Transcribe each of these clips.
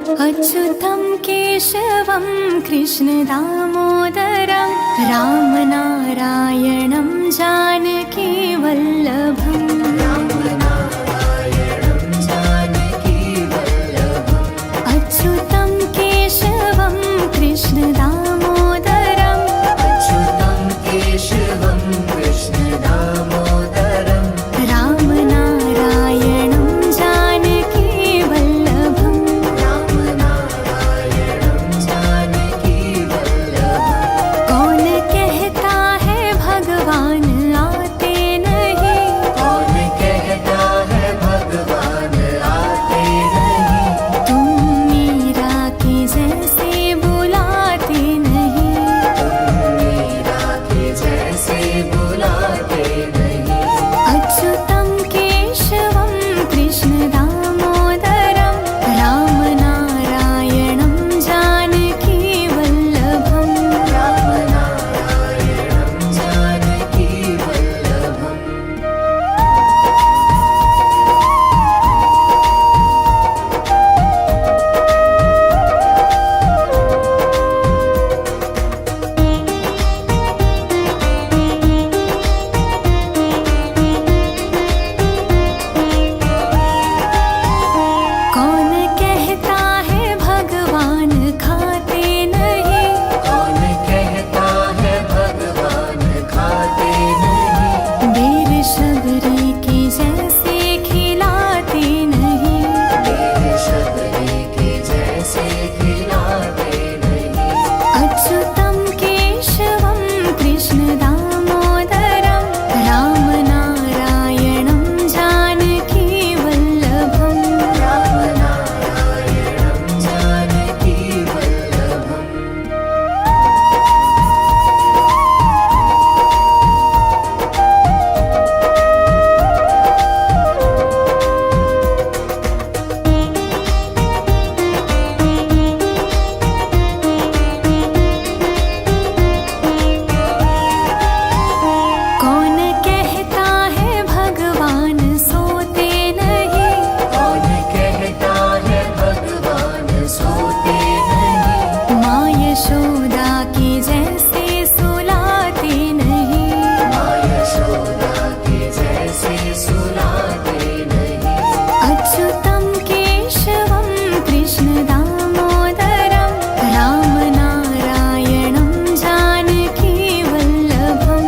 अच्युतं केशवं कृष्णदामोदरं रामनारायणं जानकीवल्लभम् अच्युतं केशवं कृष्णदामोदरं रामनारायणं जानकीवल्लभम् कौन कहता है भगवान आते नहीं तुम मीरा की जैसे बुलाते नहीं अच्युतं केशवं कृष्णदामोदरं रामनारायणं जानकीवल्लभम् कौन कहता है भगवान खाते नहीं बेर शबरी की जैसे खिलाते नहीं अच्युतं केशवं कृष्णदामोदरं रामनारायणं जानकीवल्लभम् कौन कहता है भगवान सोते नहीं माँ यशोदा की जैसे सुलाते नहीं अच्युतं केशवं कृष्णदामोदरं रामनारायणं जानकीवल्लभम्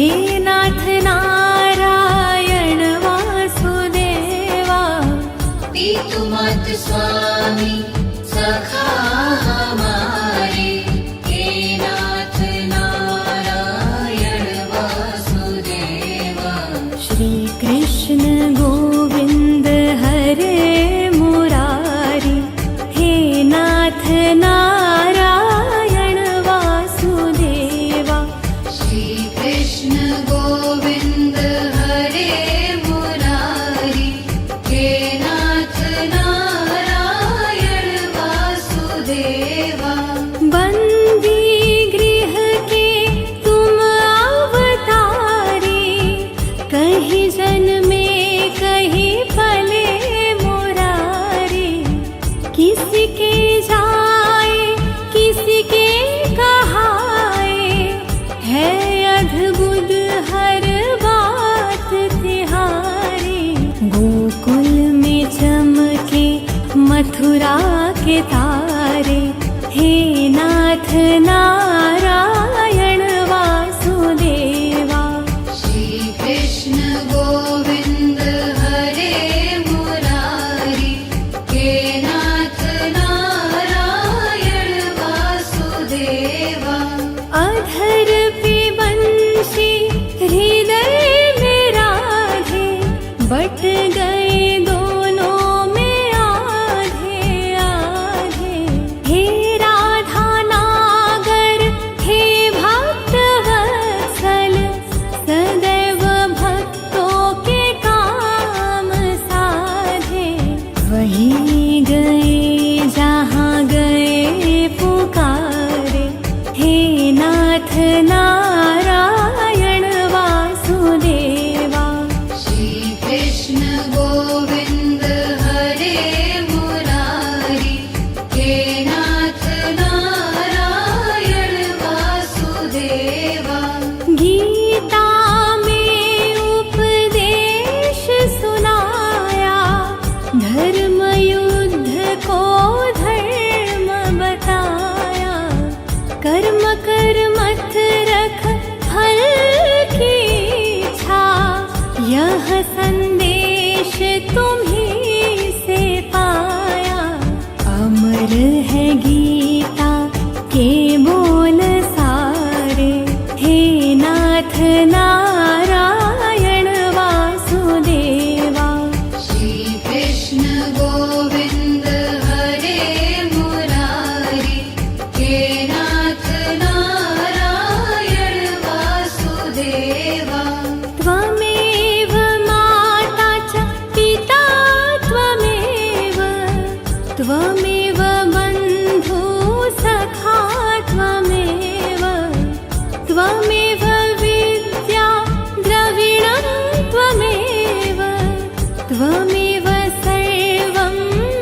हे नाथ नारायण वासुदेवा। पितुमात स्वामी सखा हमारे, हे नाथ नारायण वासुदेवा। श्री कृष्ण गोविंद हरे मुरारी, हे नाथ नारायण वासुदेवा। श्री कृष्ण गोविंद हरे मुरारी, हे नाथ नारायण वासुदेवा। बंदी गृह के तुम अवतारी, कहीं जन्मे कहीं पले मुरारी। किसी के जाए किसी के कहाए, है अद्भुत हर बात तिहारी। गोकुल में चमके मथुरा के तारे, हे नाथ नारायण वासुदेवा। श्री कृष्ण गोविंद हरे मुरारी, हे नाथ नारायण वासुदेवा। अधर पे बंशी हृदय में राधे, बट गए दोनों में आधे आधे। हे राधा नागर हे भक्त वत्सल, सदैव भक्तों के काम साधे। वहीं गए जहाँ गए पुकारे, हे नाथ नारायण वासुदेवा। श्री कृष्ण गोविंद हरे मुरारी, हे नाथ नारायण वासुदेवा। गीता में उपदेश सुनाया, धर्म युद्ध को धर्म बताया। कर्म कर मत रख फल की इच्छा, यह संदेश तुम्हीं से पाया। अमर है गीता के बोल सारे, हे नाथ नारायण वासुदेवा। श्री कृष्ण गोविंद हरे मुरारी, हे नाथ नारायण वासुदेवा। त्वमेव माता च पिता त्वमेव, त्वमेव बन्धु सखा त्वमेव। त्वमेव विद्या द्रविणं त्वमेव, त्वमेव सर्वं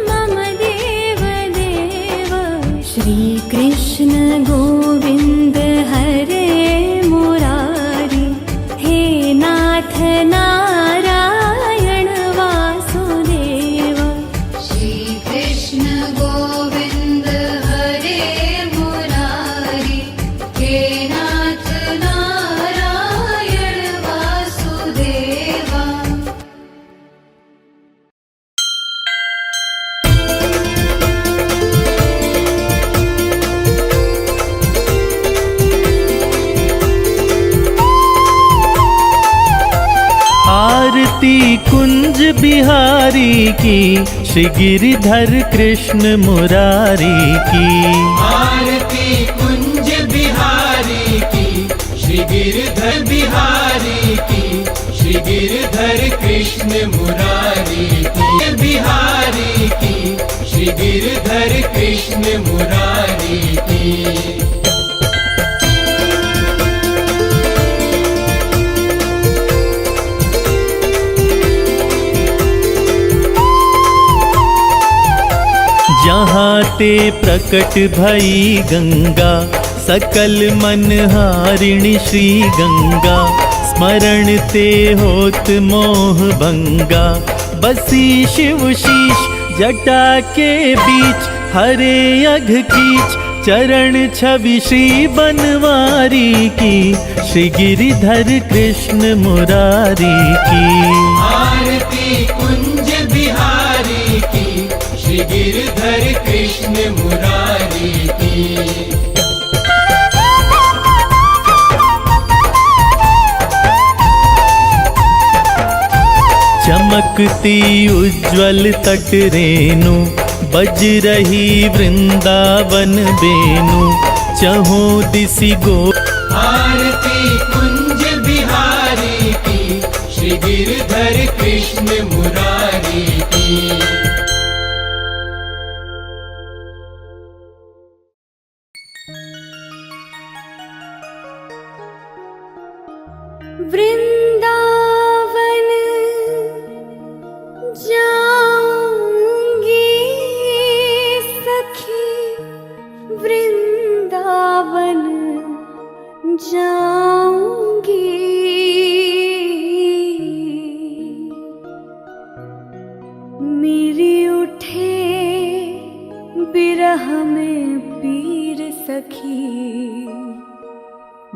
मम देव देव। श्री कृष्ण गोविंद हरे मुरारी, हे नाथ नारायण वासुदेवा। श्री कृष्ण गोविंद हरे मुरारी, हे नाथ नारायण वासुदेवा। आरती कुंज बिहारी की, श्री गिरिधर कृष्ण मुरारी की। आरती कुंज बिहारी की, श्री गिरधर बिहारी की, श्री गिरधर कृष्ण मुरारी की। बिहारी की, श्री गिरधर कृष्ण मुरारी की। जहाँ ते प्रकट भई गंगा, सकल मनहारिणी श्री गंगा। स्मरण ते होत मोह भंगा, बसी शिव शीश जटा के बीच। हरे अघ कीच चरण छवि श्री बनवारी की, श्री गिरिधर कृष्ण मुरारी की। आरती कुंज बिहारी की, श्री गिरधर कृष्ण मुरारी की। चमकती उज्ज्वल तट रेणु, बज रही वृंदावन बेनु, चहों दिसि गो। आरती कुंज बिहारी की, श्री गिरधर कृष्ण मुरारी की। वृंदावन जाऊंगी सखी, वृंदावन जाऊंगी। मेरी उठे बिरह में पीर सखी,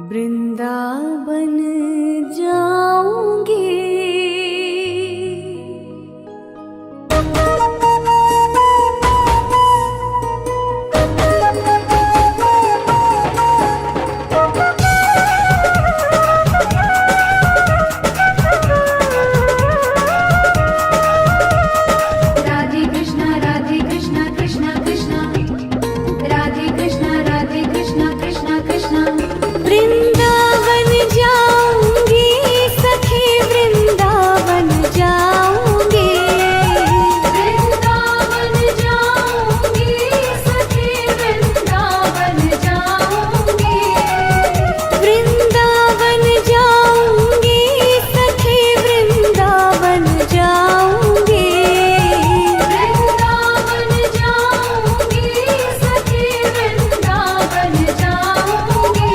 वृंदावन जाऊंगी। राधे कृष्णा कृष्णा कृष्णा, राधे कृष्णा कृष्णा कृष्णा। वृंदावन जाऊंगी सखी, वृंदावन जाऊंगी। वृंदावन जाऊंगी सखी, वृंदावन जाऊंगी। वृंदावन जाऊंगी सखी, वृंदावन जाऊंगी। वृंदावन जाऊंगी सखी, वृंदावन जाऊंगी।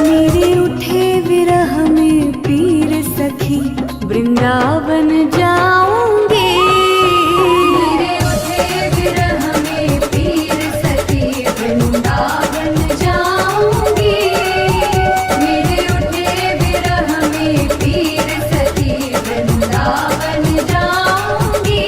मेरे उठे विरह में पीर सखी, वृंदावन जाऊंगी। मेरे उठे विरह में पीर सखी, वृंदावन जाऊंगी। मेरे उठे विरह में पीर सखी, वृंदावन जाऊंगी।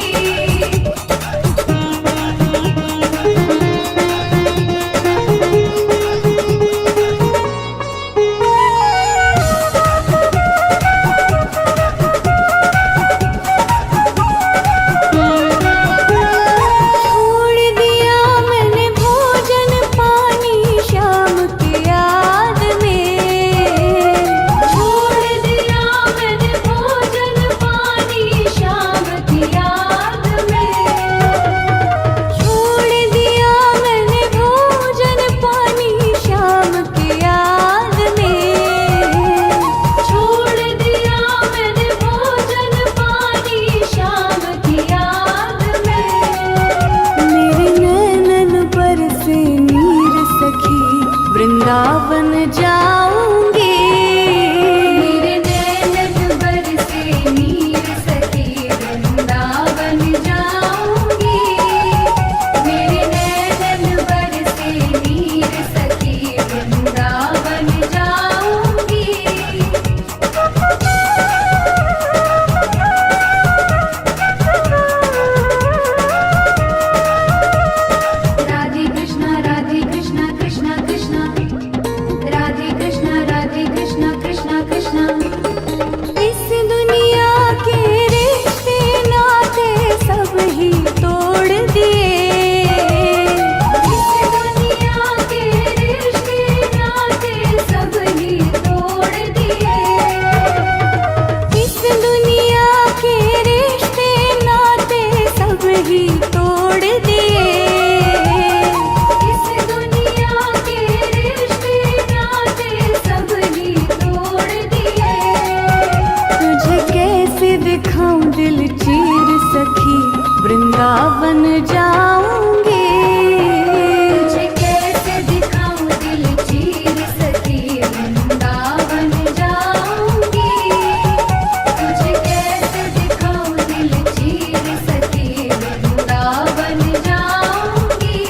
छोड़ दिया मैंने भोजन पानी शाम की याद में। छोड़ दिया मैंने भोजन पानी शाम की याद में। छोड़ दिया मैंने भोजन पानी शाम की याद में। छोड़ दिया मैंने भोजन पानी शाम की याद में। मेरे नैनन पर से नीर सखी, वृंदावन जाऊंगी। मेरे नैनन बरसे नीर सखी, वृंदावन जाऊंगी। मेरे नैनन बरसे नीर सखी, वृंदावन जाऊंगी। राधे कृष्णा कृष्णा कृष्णा, राधे कृष्णा कृष्णा कृष्णा। इस दुनिया के रिश्ते नाते सब ही तोड़ दिए। इस दुनिया के रिश्ते नाते सब ही तोड़ दिए। इस दुनिया के रिश्ते नाते सब ही तोड़ दिए। इस दुनिया के रिश्ते नाते सब ही तोड़ दिए। तुझे कैसे दिखाऊं दिल चीर सखी, वृंदावन जाऊंगी। तुझे कैसे दिखाऊं दिल चीर सखी, वृंदावन जाऊंगी। तुझे कैसे दिखाऊं दिल चीर सखी, वृंदावन जाऊंगी।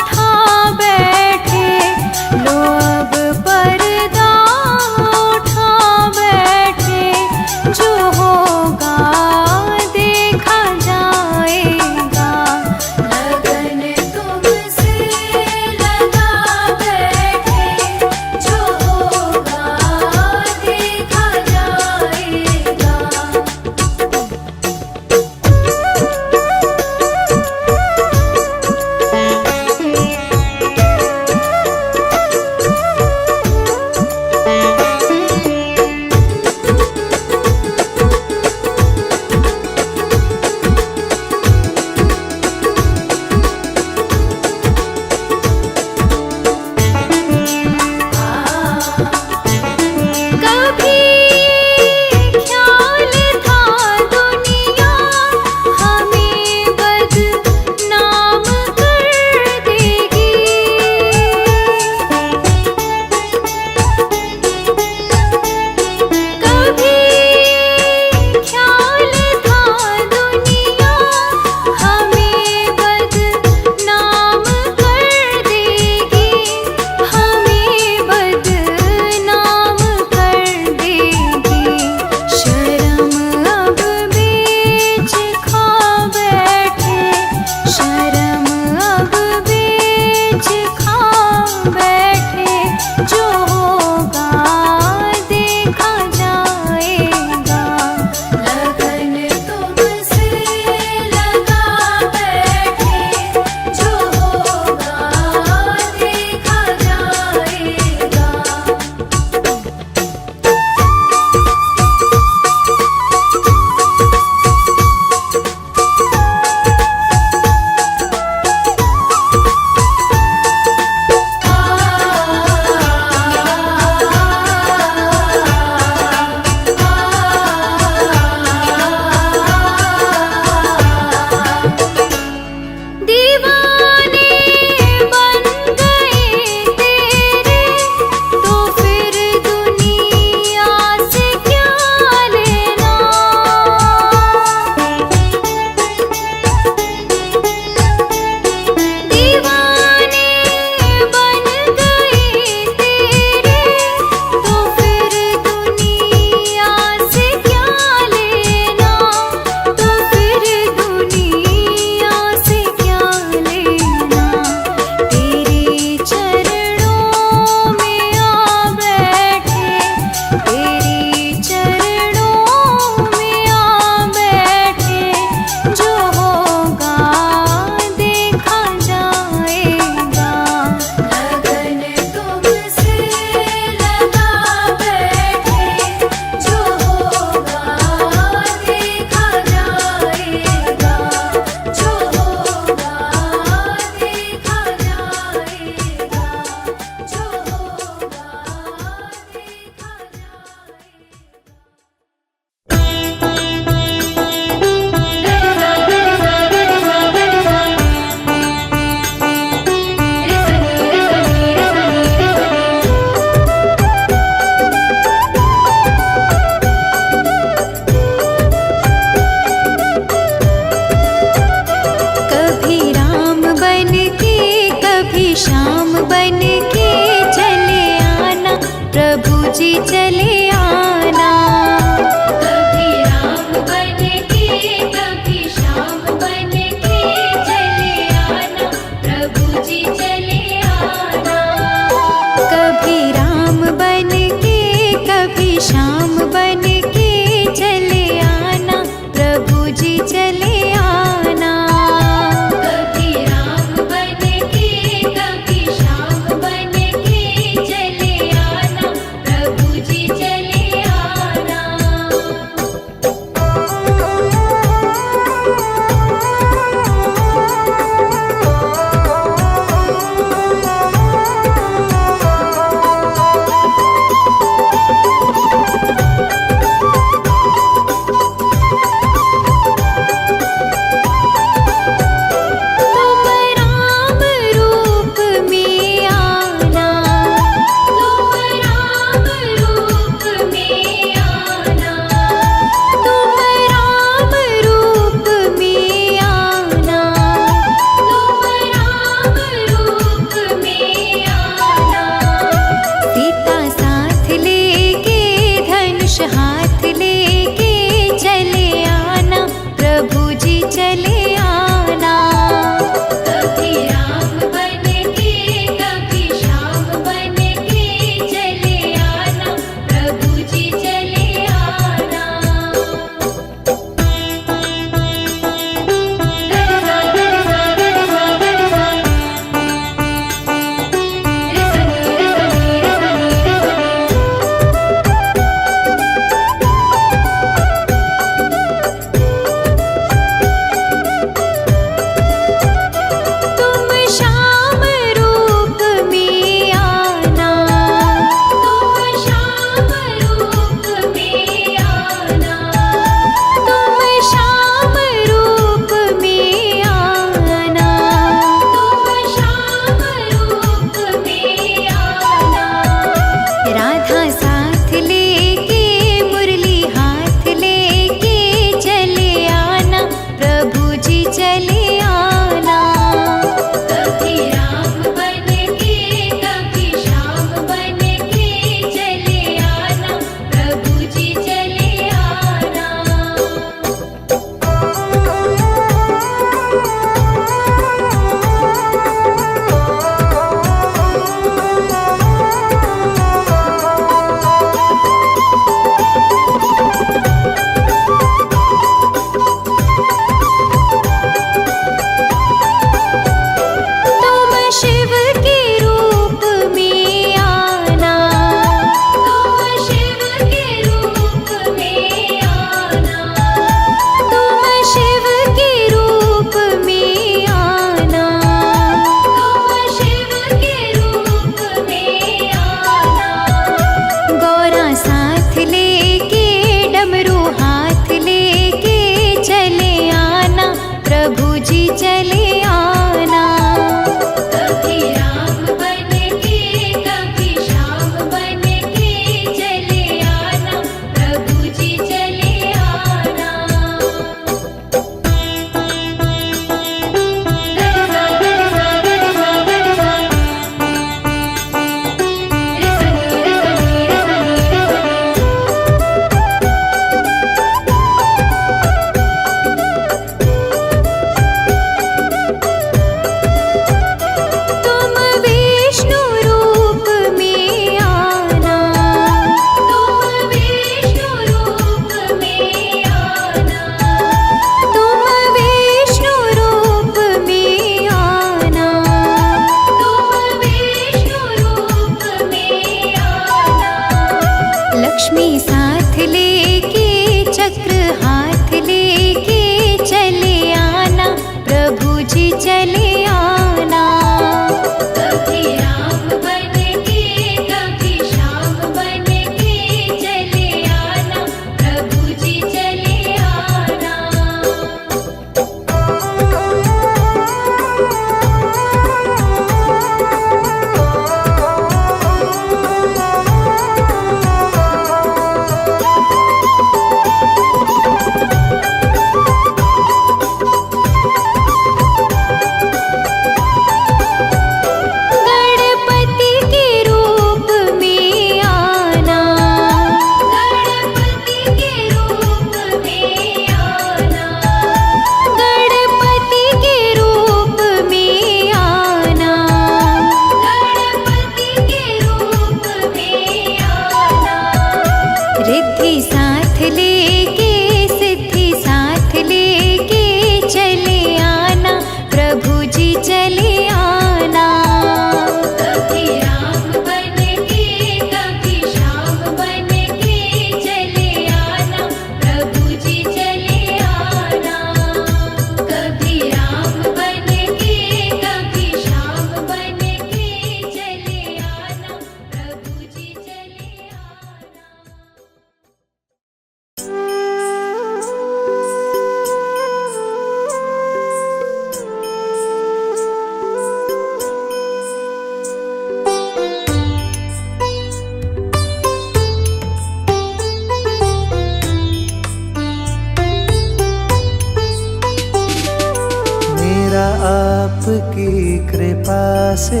से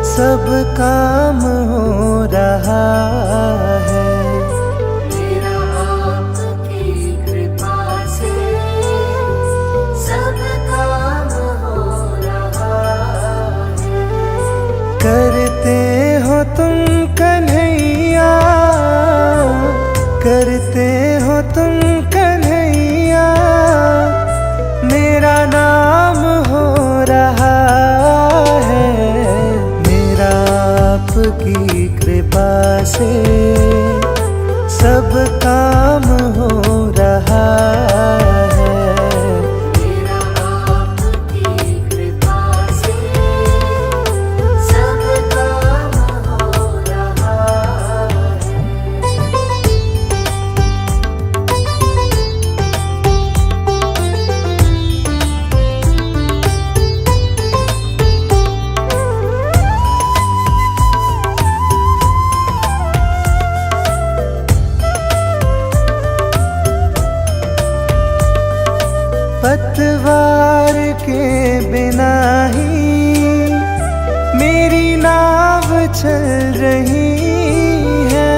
सब काम हो रहा है। मेरा आपकी कृपा से सब काम हो रहा है। करते हो तुम कन्हैया, करते हो तुम कन्हैया, मेरा नाम हो रहा है। मेरा आपकी कृपा से सब काम हो रहा है। मेरा आपकी कृपा से सब काम हो रहा है। पतवार के बिना ही मेरी नाव चल रही है।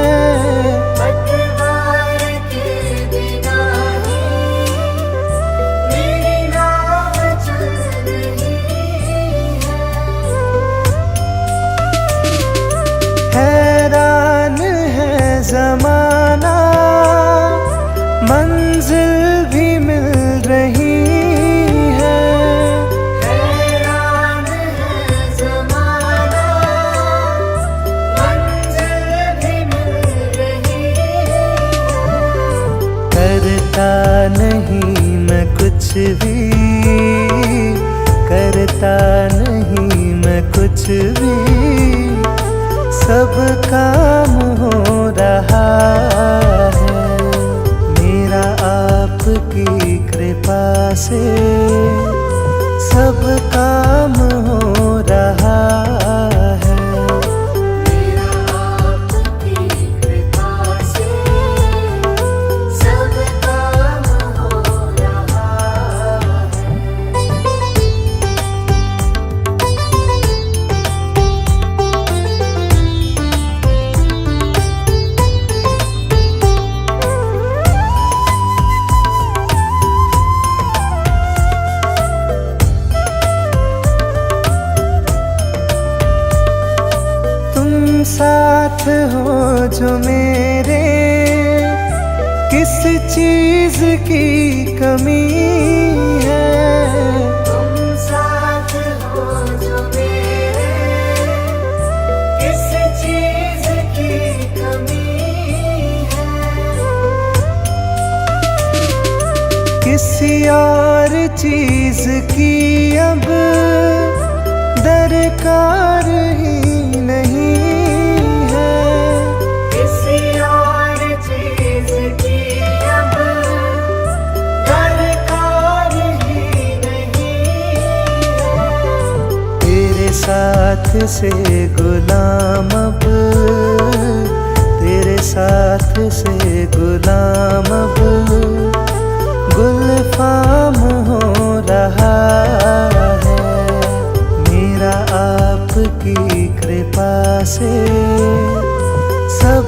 पतवार के बिना ही मेरी नाव चल रही है। हैरान है जमाना, मंजिल भी मिल रही है। हैरान है ज़माना, मंजिल भी मिल रही है। करता नहीं मैं कुछ भी, करता नहीं मैं कुछ भी, सब काम हो रहा है। मेरा आपकी कृपा से सब काम हो रहा है। मेरा आपकी कृपा से सब काम हो रहा है। तुम साथ हो जो मेरे, किस चीज की कमी है। तुम साथ हो जो मेरे, किस चीज़ की कमी है। किसी और चीज की अब दरकार ही नहीं है। किसी और चीज़ की अब दरकार ही नहीं है। तेरे साथ से गुलाम अब, तेरे साथ से गुलाम अब गुलफाम हो रहा है। मेरा आपकी कृपा से सब